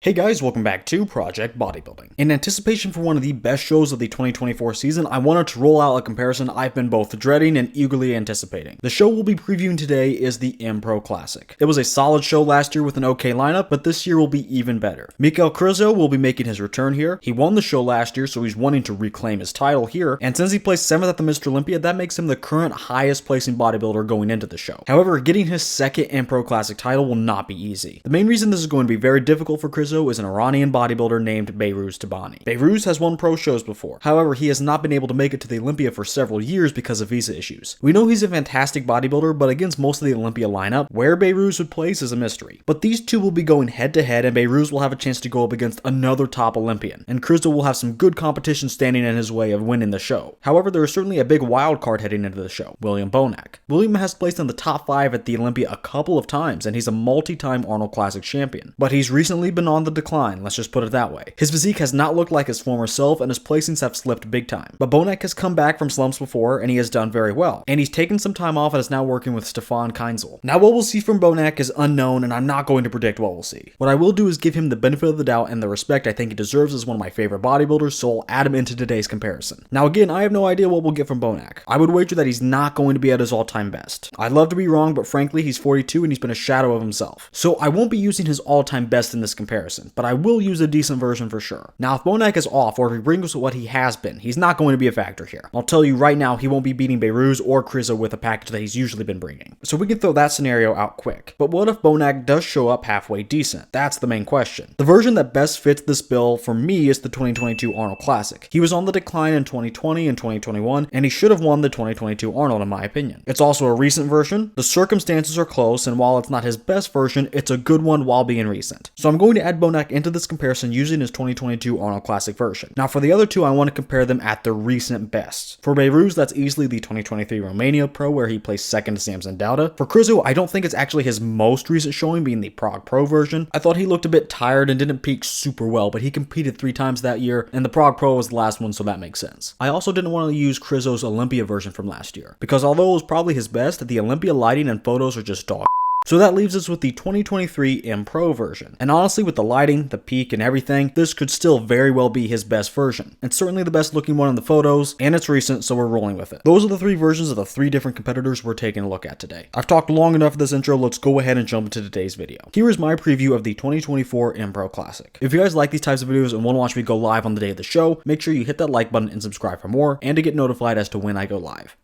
Hey guys, welcome back to Project Bodybuilding. In anticipation for one of the best shows of the 2024 season, I wanted to roll out a comparison I've been both dreading and eagerly anticipating. The show we'll be previewing today is the Empro Classic. It was a solid show last year with an okay lineup, but this year will be even better. Mikael Krizo will be making his return here. He won the show last year, so he's wanting to reclaim his title here, and since he placed 7th at the Mr. Olympia, that makes him the current highest placing bodybuilder going into the show. However, getting his second Empro Classic title will not be easy. The main reason this is going to be very difficult for Krizo is an Iranian bodybuilder named Behruz Tabani. Behruz has won pro shows before. However, he has not been able to make it to the Olympia for several years because of visa issues. We know he's a fantastic bodybuilder, but against most of the Olympia lineup, where Behruz would place is a mystery. But these two will be going head to head, and Behruz will have a chance to go up against another top Olympian, and Krizo will have some good competition standing in his way of winning the show. However, there is certainly a big wild card heading into the show, William Bonac. William has placed in the top 5 at the Olympia a couple of times, and he's a multi-time Arnold Classic champion. But he's recently been on the decline, let's just put it that way. His physique has not looked like his former self, and his placings have slipped big time. But Bonac has come back from slumps before, and he has done very well. And he's taken some time off and is now working with Stefan Keinzel. Now what we'll see from Bonac is unknown, and I'm not going to predict what we'll see. What I will do is give him the benefit of the doubt and the respect I think he deserves as one of my favorite bodybuilders, so I'll add him into today's comparison. Now again, I have no idea what we'll get from Bonac. I would wager that he's not going to be at his all-time best. I'd love to be wrong, but frankly, he's 42 and he's been a shadow of himself. So I won't be using his all-time best in this comparison, but I will use a decent version for sure. Now if Bonac is off, or if he brings what he has been, he's not going to be a factor here. I'll tell you right now, he won't be beating Behruz or Krizo with a package that he's usually been bringing. So we can throw that scenario out quick. But what if Bonac does show up halfway decent? That's the main question. The version that best fits this bill for me is the 2022 Arnold Classic. He was on the decline in 2020 and 2021, and he should have won the 2022 Arnold in my opinion. It's also a recent version. The circumstances are close, and while it's not his best version, it's a good one while being recent. So I'm going to add Bonac into this comparison using his 2022 Arnold Classic version. Now for the other two, I want to compare them at their recent best. For Behruz, that's easily the 2023 Romania Pro, where he placed 2nd to Samson Dauda. For Krizo, I don't think it's actually his most recent showing, being the Prague Pro version. I thought he looked a bit tired and didn't peak super well, but he competed 3 times that year, and the Prague Pro was the last one, so that makes sense. I also didn't want to use Krizo's Olympia version from last year, because although it was probably his best, the Olympia lighting and photos are just dog. So that leaves us with the 2023 Empro version. And honestly, with the lighting, the peak, and everything, this could still very well be his best version. It's certainly the best looking one in the photos, and it's recent, so we're rolling with it. Those are the 3 versions of the 3 different competitors we're taking a look at today. I've talked long enough of this intro, let's go ahead and jump into today's video. Here is my preview of the 2024 Empro Classic. If you guys like these types of videos and want to watch me go live on the day of the show, make sure you hit that like button and subscribe for more, and to get notified as to when I go live.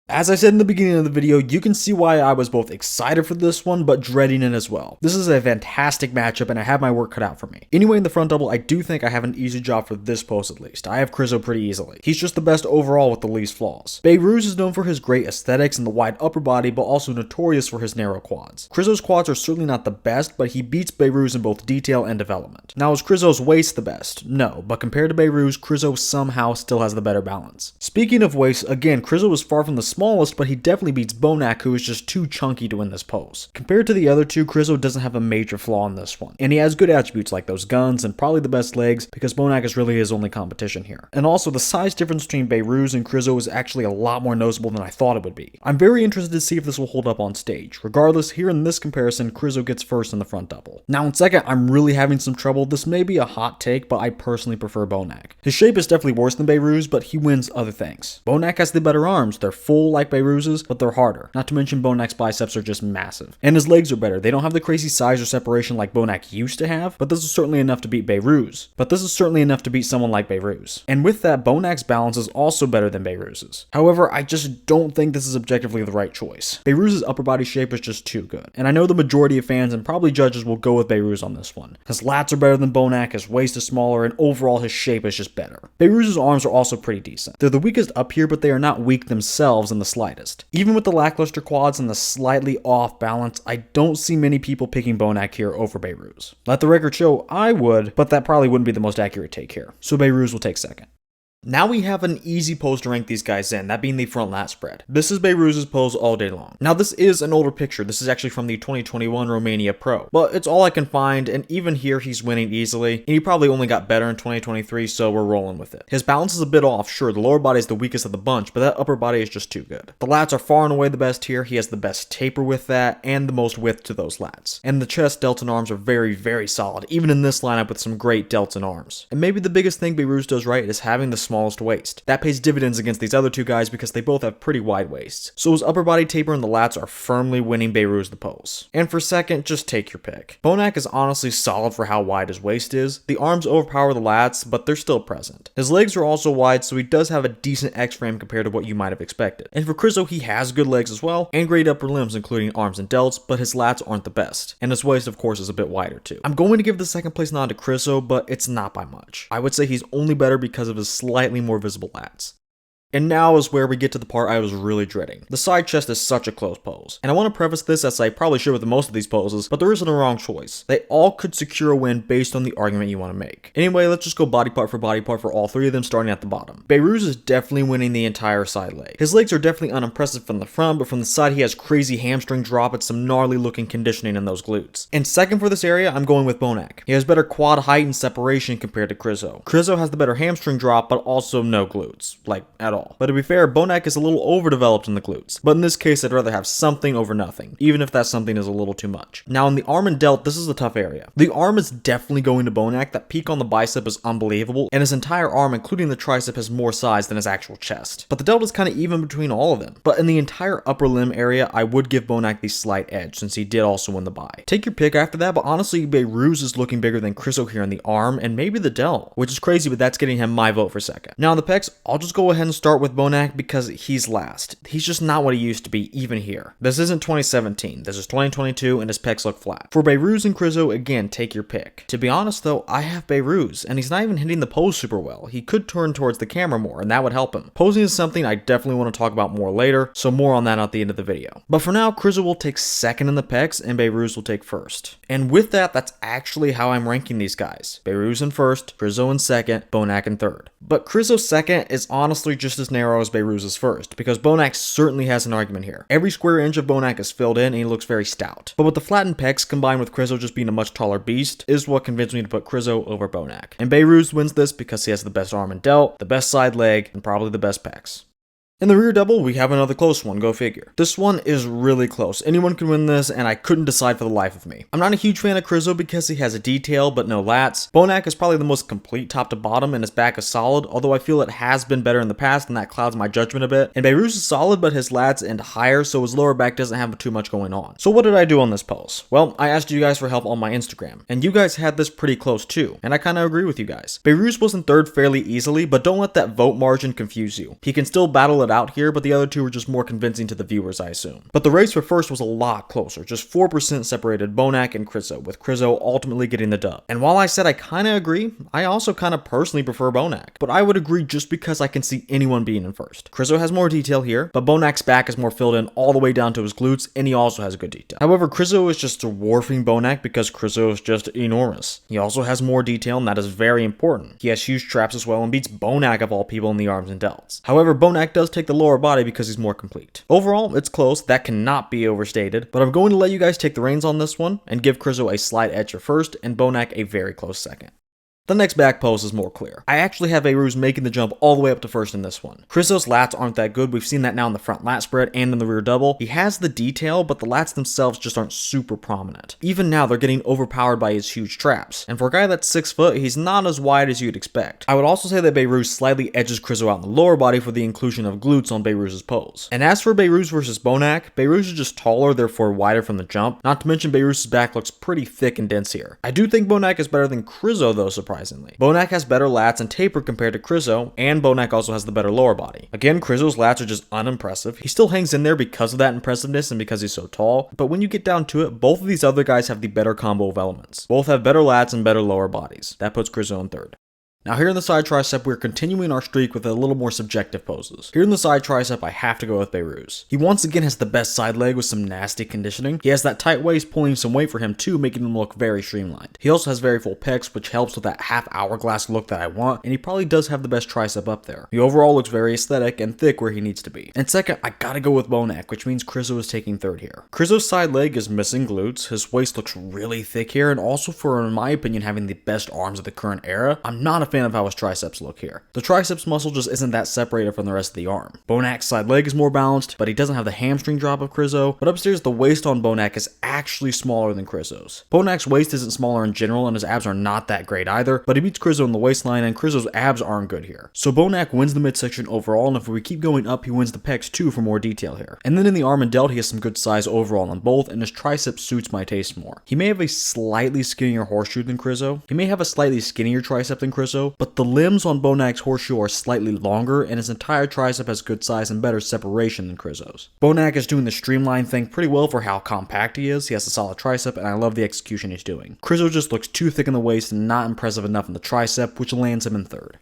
As I said in the beginning of the video, you can see why I was both excited for this one, but dreading it as well. This is a fantastic matchup, and I have my work cut out for me. Anyway, in the front double, I do think I have an easy job for this pose at least. I have Krizo pretty easily. He's just the best overall with the least flaws. Behruz is known for his great aesthetics and the wide upper body, but also notorious for his narrow quads. Krizo's quads are certainly not the best, but he beats Behruz in both detail and development. Now, is Krizo's waist the best? No, but compared to Behruz, Krizo somehow still has the better balance. Speaking of waist, again, Krizo is far from the smallest, but he definitely beats Bonac, who is just too chunky to win this pose. Compared to the other two, Krizo doesn't have a major flaw in this one, and he has good attributes like those guns and probably the best legs, because Bonac is really his only competition here. And also, the size difference between Behruz and Krizo is actually a lot more noticeable than I thought it would be. I'm very interested to see if this will hold up on stage. Regardless, here in this comparison, Krizo gets first in the front double. Now in second, I'm really having some trouble. This may be a hot take, but I personally prefer Bonac. His shape is definitely worse than Behruz, but he wins other things. Bonac has the better arms. They're full like Behruz's, but they're harder. Not to mention Bonac's biceps are just massive. And his legs are better. They don't have the crazy size or separation like Bonac used to have, but this is certainly enough to beat Behruz. But this is certainly enough to beat someone like Behruz. And with that, Bonac's balance is also better than Behruz's. However, I just don't think this is objectively the right choice. Behruz's upper body shape is just too good. And I know the majority of fans and probably judges will go with Behruz on this one. His lats are better than Bonac, his waist is smaller, and overall his shape is just better. Behruz's arms are also pretty decent. They're the weakest up here, but they are not weak themselves in the slightest. Even with the lackluster quads and the slightly off balance, I don't see many people picking Bonac here over Behruz. Let the record show I would, but that probably wouldn't be the most accurate take here. So Behruz will take second. Now we have an easy pose to rank these guys in, that being the front lat spread. This is Behruz's pose all day long. Now this is an older picture, this is actually from the 2021 Romania Pro, but it's all I can find, and even here he's winning easily, and he probably only got better in 2023, so we're rolling with it. His balance is a bit off, sure, the lower body is the weakest of the bunch, but that upper body is just too good. The lats are far and away the best here, he has the best taper with that, and the most width to those lats. And the chest, delts, and arms are very, very solid, even in this lineup with some great delts and arms. And maybe the biggest thing Behruz does right is having the smallest waist. That pays dividends against these other two guys because they both have pretty wide waists. So his upper body taper and the lats are firmly winning Behruz the pose. And for second, just take your pick. Bonac is honestly solid for how wide his waist is. The arms overpower the lats, but they're still present. His legs are also wide, so he does have a decent X-frame compared to what you might have expected. And for Krizo, he has good legs as well, and great upper limbs including arms and delts, but his lats aren't the best. And his waist of course is a bit wider too. I'm going to give the second place nod to Krizo, but it's not by much. I would say he's only better because of his slightly more visible lats. And now is where we get to the part I was really dreading. The side chest is such a close pose. And I want to preface this as I probably should with most of these poses, but there isn't a wrong choice. They all could secure a win based on the argument you want to make. Anyway, let's just go body part for all three of them, starting at the bottom. Behruz is definitely winning the entire side leg. His legs are definitely unimpressive from the front, but from the side he has crazy hamstring drop and some gnarly looking conditioning in those glutes. And second for this area, I'm going with Bonac. He has better quad height and separation compared to Krizo. Krizo has the better hamstring drop, but also no glutes. Like, at all. But to be fair, Bonac is a little overdeveloped in the glutes. But in this case, I'd rather have something over nothing, even if that something is a little too much. Now in the arm and delt, this is a tough area. The arm is definitely going to Bonac. That peak on the bicep is unbelievable, and his entire arm, including the tricep, has more size than his actual chest. But the delt is kind of even between all of them. But in the entire upper limb area, I would give Bonac the slight edge, since he did also win the bye. Take your pick after that, but honestly, Behruz is looking bigger than Krizo here in the arm, and maybe the delt, which is crazy, but that's getting him my vote for second. Now on the pecs, I'll just go ahead and start with Bonac because he's last. He's just not what he used to be, even here. This isn't 2017, this is 2022, and his pecs look flat. For Behruz and Krizo, again, take your pick. To be honest though, I have Behruz, and he's not even hitting the pose super well. He could turn towards the camera more, and that would help him. Posing is something I definitely want to talk about more later, so more on that at the end of the video. But for now, Krizo will take second in the pecs, and Behruz will take first. And with that, that's actually how I'm ranking these guys. Behruz in first, Krizo in second, Bonac in third. But Krizo's second is honestly just as narrow as Behruz's first, because Bonac certainly has an argument here. Every square inch of Bonac is filled in and he looks very stout. But with the flattened pecs combined with Krizo just being a much taller beast is what convinced me to put Krizo over Bonac. And Behruz wins this because he has the best arm and delt, the best side leg, and probably the best pecs. In the rear double, we have another close one, go figure. This one is really close. Anyone can win this, and I couldn't decide for the life of me. I'm not a huge fan of Krizo because he has a detail, but no lats. Bonac is probably the most complete top to bottom, and his back is solid, although I feel it has been better in the past, and that clouds my judgment a bit. And Behruz is solid, but his lats end higher, so his lower back doesn't have too much going on. So what did I do on this pose? Well, I asked you guys for help on my Instagram, and you guys had this pretty close too, and I kind of agree with you guys. Behruz was in third fairly easily, but don't let that vote margin confuse you. He can still battle it out here, but the other two were just more convincing to the viewers, I assume. But the race for first was a lot closer, just 4% separated Bonac and Krizo, with Krizo ultimately getting the dub. And while I said I kinda agree, I also kinda personally prefer Bonac, but I would agree just because I can see anyone being in first. Krizo has more detail here, but Bonac's back is more filled in all the way down to his glutes, and he also has good detail. However, Krizo is just dwarfing Bonac because Krizo is just enormous. He also has more detail, and that is very important. He has huge traps as well and beats Bonac of all people in the arms and delts. However, Bonac does take the lower body because he's more complete. Overall, it's close, that cannot be overstated, but I'm going to let you guys take the reins on this one and give Krizo a slight edge for first and Bonac a very close second. The next back pose is more clear. I actually have Behruz making the jump all the way up to first in this one. Krizo's lats aren't that good, we've seen that now in the front lat spread and in the rear double. He has the detail, but the lats themselves just aren't super prominent. Even now, they're getting overpowered by his huge traps, and for a guy that's 6 foot, he's not as wide as you'd expect. I would also say that Behruz slightly edges Krizo out in the lower body for the inclusion of glutes on Behruz's pose. And as for Behruz versus Bonac, Behruz is just taller, therefore wider from the jump, not to mention Behruz's back looks pretty thick and dense here. I do think Bonac is better than Krizo though, surprisingly. Bonac has better lats and taper compared to Krizo, and Bonac also has the better lower body. Again, Krizo's lats are just unimpressive. He still hangs in there because of that impressiveness and because he's so tall, but when you get down to it, both of these other guys have the better combo of elements. Both have better lats and better lower bodies. That puts Krizo in third. Now here in the side tricep, we're continuing our streak with a little more subjective poses. Here in the side tricep, I have to go with Beirut's. He once again has the best side leg with some nasty conditioning. He has that tight waist pulling some weight for him too, making him look very streamlined. He also has very full pecs, which helps with that half hourglass look that I want, and he probably does have the best tricep up there. He overall looks very aesthetic and thick where he needs to be. And second, I gotta go with Bonac, which means Krizo is taking third here. Krizo's side leg is missing glutes, his waist looks really thick here, and also for, in my opinion, having the best arms of the current era, I'm not a fan of how his triceps look here. The triceps muscle just isn't that separated from the rest of the arm. Bonac's side leg is more balanced, but he doesn't have the hamstring drop of Krizo, but upstairs the waist on Bonac is actually smaller than Krizo's. Bonac's waist isn't smaller in general and his abs are not that great either, but he beats Krizo in the waistline and Krizo's abs aren't good here. So Bonac wins the midsection overall, and if we keep going up, he wins the pecs too for more detail here. And then in the arm and delt, he has some good size overall on both, and his tricep suits my taste more. He may have a slightly skinnier horseshoe than Krizo, he may have a slightly skinnier tricep than Krizo, but the limbs on Bonac's horseshoe are slightly longer, and his entire tricep has good size and better separation than Krizo's. Bonac is doing the streamline thing pretty well for how compact he is. He has a solid tricep, and I love the execution he's doing. Krizo just looks too thick in the waist and not impressive enough in the tricep, which lands him in third.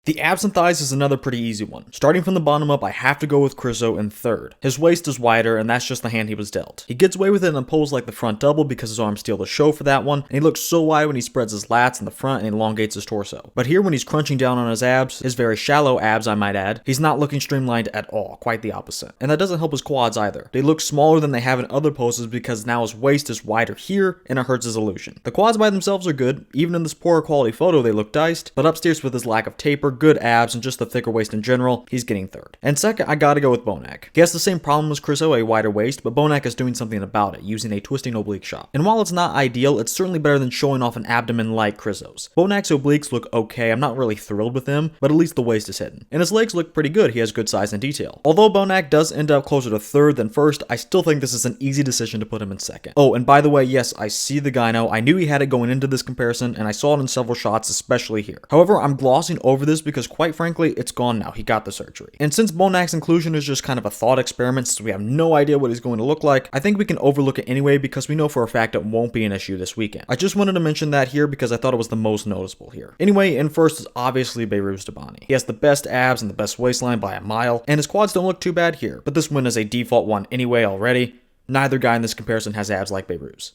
The abs and thighs is another pretty easy one. Starting from the bottom up, I have to go with Krizo in third. His waist is wider, and that's just the hand he was dealt. He gets away with it in a pose like the front double because his arms steal the show for that one, and he looks so wide when he spreads his lats in the front and elongates his torso. But here when he's crunching down on his abs, his very shallow abs I might add, he's not looking streamlined at all, quite the opposite. And that doesn't help his quads either. They look smaller than they have in other poses because now his waist is wider here, and it hurts his illusion. The quads by themselves are good, even in this poorer quality photo they look diced, but upstairs with his lack of taper, good abs, and just the thicker waist in general, he's getting third. And second, I gotta go with Bonac. He has the same problem as Krizo, a wider waist, but Bonac is doing something about it, using a twisting oblique shot. And while it's not ideal, it's certainly better than showing off an abdomen like Krizo's. Bonac's obliques look okay, I'm not really thrilled with him, but at least the waist is hidden. And his legs look pretty good, he has good size and detail. Although Bonac does end up closer to third than first, I still think this is an easy decision to put him in second. Oh, and by the way, yes, I see the gyno, I knew he had it going into this comparison, and I saw it in several shots, especially here. However, I'm glossing over this because quite frankly, it's gone now. He got the surgery. And since Bonac's inclusion is just kind of a thought experiment, since we have no idea what he's going to look like, I think we can overlook it anyway because we know for a fact it won't be an issue this weekend. I just wanted to mention that here because I thought it was the most noticeable here. Anyway, in first is obviously Beirut's He has the best abs and the best waistline by a mile, and his quads don't look too bad here, but this win is a default one anyway already. Neither guy in this comparison has abs like Beirut's.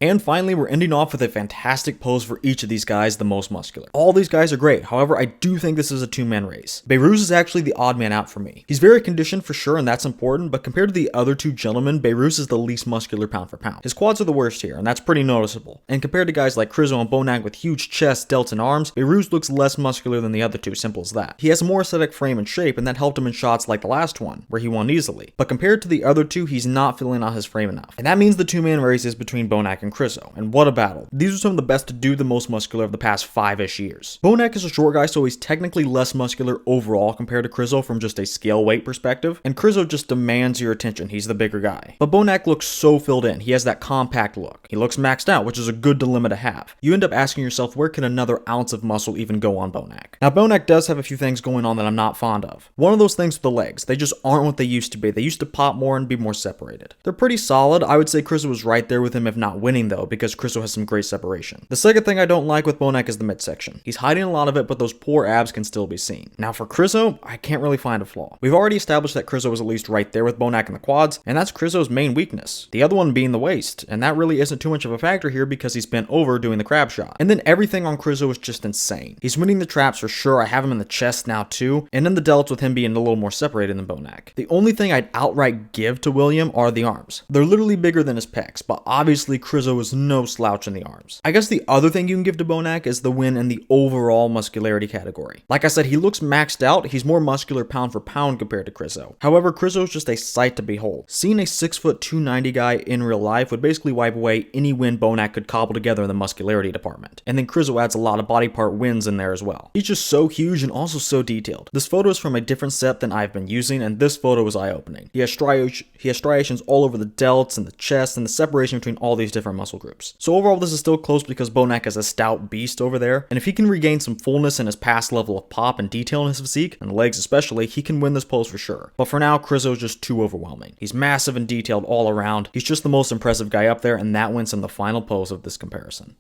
And finally, we're ending off with a fantastic pose for each of these guys, the most muscular. All these guys are great, however, I do think this is a two-man race. Beirut's is actually the odd man out for me. He's very conditioned for sure, and that's important, but compared to the other two gentlemen, Beirut's is the least muscular pound for pound. His quads are the worst here, and that's pretty noticeable. And compared to guys like Krizo and Bonac with huge chests, delts, and arms, Beirut's looks less muscular than the other two, simple as that. He has a more aesthetic frame and shape, and that helped him in shots like the last one, where he won easily. But compared to the other two, he's not filling out his frame enough. And that means the two-man race is between Bonac and Krizo, and what a battle. These are some of the best to do the most muscular of the past 5-ish years. Bonac is a short guy, so he's technically less muscular overall compared to Krizo from just a scale weight perspective, and Krizo just demands your attention, he's the bigger guy. But Bonac looks so filled in, he has that compact look. He looks maxed out, which is a good dilemma to have. You end up asking yourself, where can another ounce of muscle even go on Bonac? Now Bonac does have a few things going on that I'm not fond of. One of those things with the legs, they just aren't what they used to be. They used to pop more and be more separated. They're pretty solid. I would say Krizo was right there with him if not winning though, because Krizo has some great separation. The second thing I don't like with Bonac is the midsection. He's hiding a lot of it, but those poor abs can still be seen. Now for Krizo, I can't really find a flaw. We've already established that Krizo is at least right there with Bonac in the quads, and that's Krizo's main weakness. The other one being the waist, and that really isn't too much of a factor here because he's bent over doing the crab shot. And then everything on Krizo is just insane. He's winning the traps for sure. I have him in the chest now too, and then the delts with him being a little more separated than Bonac. The only thing I'd outright give to William are the arms. They're literally bigger than his pecs, but obviously Krizo is no slouch in the arms. I guess the other thing you can give to Bonac is the win in the overall muscularity category. Like I said, he looks maxed out. He's more muscular pound for pound compared to Krizo. However, Krizo is just a sight to behold. Seeing a 6'2", 290 guy in real life would basically wipe away any win Bonac could cobble together in the muscularity department. And then Krizo adds a lot of body part wins in there as well. He's just so huge and also so detailed. This photo is from a different set than I've been using, and this photo is eye-opening. He has striations all over the delts and the chest and the separation between all these different muscle groups. So overall, this is still close because Bonac is a stout beast over there, and if he can regain some fullness in his past level of pop and detail in his physique, and the legs especially, he can win this pose for sure. But for now, Krizo is just too overwhelming. He's massive and detailed all around. He's just the most impressive guy up there, and that wins him the final pose of this comparison.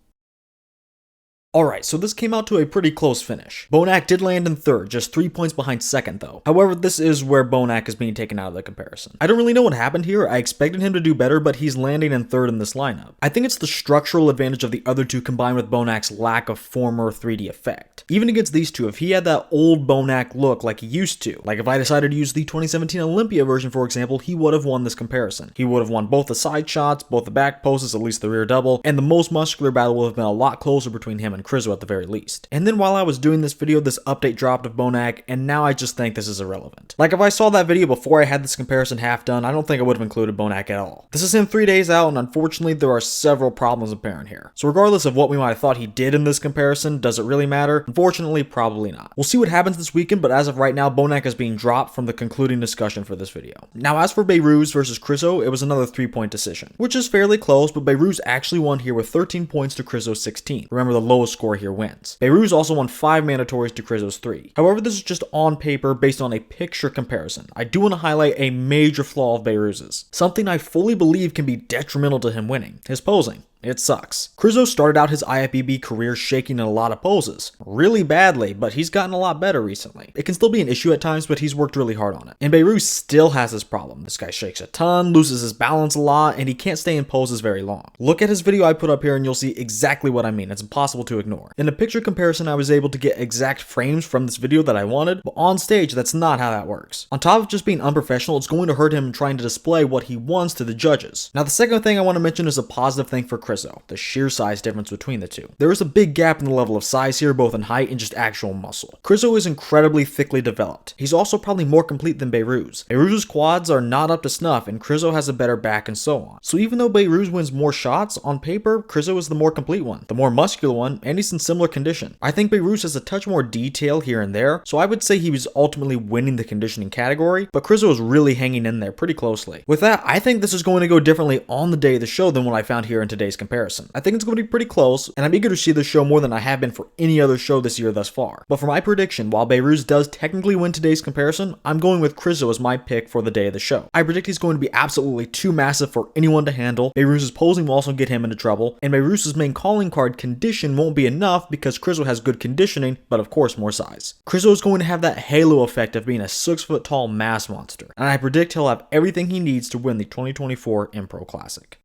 Alright, so this came out to a pretty close finish. Bonac did land in third, just 3 points behind second though. However, this is where Bonac is being taken out of the comparison. I don't really know what happened here. I expected him to do better, but he's landing in third in this lineup. I think it's the structural advantage of the other two combined with Bonac's lack of former 3D effect. Even against these two, if he had that old Bonac look like he used to, like if I decided to use the 2017 Olympia version for example, he would have won this comparison. He would have won both the side shots, both the back poses, at least the rear double, and the most muscular battle would have been a lot closer between him and Krizo at the very least. And then while I was doing this video, this update dropped of Bonac, and now I just think this is irrelevant. Like if I saw that video before I had this comparison half done, I don't think I would have included Bonac at all. This is him 3 days out, and unfortunately there are several problems apparent here. So regardless of what we might have thought he did in this comparison, does it really matter? Unfortunately, probably not. We'll see what happens this weekend, but as of right now, Bonac is being dropped from the concluding discussion for this video. Now as for Beiruz versus Krizo, it was another 3-point decision, which is fairly close, but Beiruz actually won here with 13 points to Krizo's 16. Remember, the lowest score here wins. Beiruz also won 5 mandatories to Krizo's 3. However, this is just on paper based on a picture comparison. I do want to highlight a major flaw of Beiruz's, something I fully believe can be detrimental to him winning: his posing. It sucks. Krizo started out his IFBB career shaking in a lot of poses. Really badly, but he's gotten a lot better recently. It can still be an issue at times, but he's worked really hard on it. And Beiruz still has this problem. This guy shakes a ton, loses his balance a lot, and he can't stay in poses very long. Look at his video I put up here and you'll see exactly what I mean. It's impossible to ignore. In a picture comparison, I was able to get exact frames from this video that I wanted, but on stage, that's not how that works. On top of just being unprofessional, it's going to hurt him trying to display what he wants to the judges. Now, the second thing I want to mention is a positive thing for Krizo: the sheer size difference between the two. There is a big gap in the level of size here, both in height and just actual muscle. Krizo is incredibly thickly developed. He's also probably more complete than Beiruz. Beiruz's quads are not up to snuff, and Krizo has a better back and so on. So even though Beiruz wins more shots, on paper, Krizo is the more complete one, the more muscular one, and he's in similar condition. I think Beiruz has a touch more detail here and there, so I would say he was ultimately winning the conditioning category, but Krizo is really hanging in there pretty closely. With that, I think this is going to go differently on the day of the show than what I found here in today's comparison. I think it's going to be pretty close, and I'm eager to see this show more than I have been for any other show this year thus far. But for my prediction, while Beiruz does technically win today's comparison, I'm going with Krizo as my pick for the day of the show. I predict he's going to be absolutely too massive for anyone to handle. Beiruz's posing will also get him into trouble, and Beiruz's main calling card, condition, won't be enough because Krizo has good conditioning, but of course more size. Krizo is going to have that halo effect of being a 6-foot tall mass monster, and I predict he'll have everything he needs to win the 2024 Empro Classic.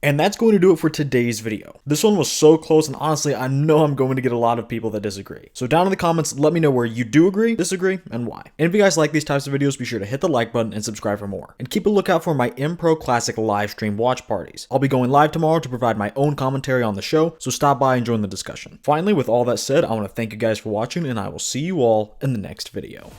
And that's going to do it for today's video. This one was so close, and honestly, I know I'm going to get a lot of people that disagree. So down in the comments, let me know where you do agree, disagree, and why. And if you guys like these types of videos, be sure to hit the like button and subscribe for more. And keep a lookout for my Empro Classic live stream watch parties. I'll be going live tomorrow to provide my own commentary on the show, so stop by and join the discussion. Finally, with all that said, I want to thank you guys for watching, and I will see you all in the next video.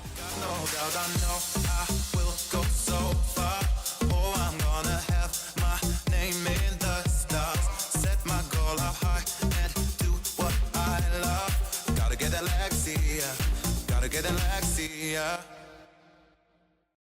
Gotta get that Lexi, yeah.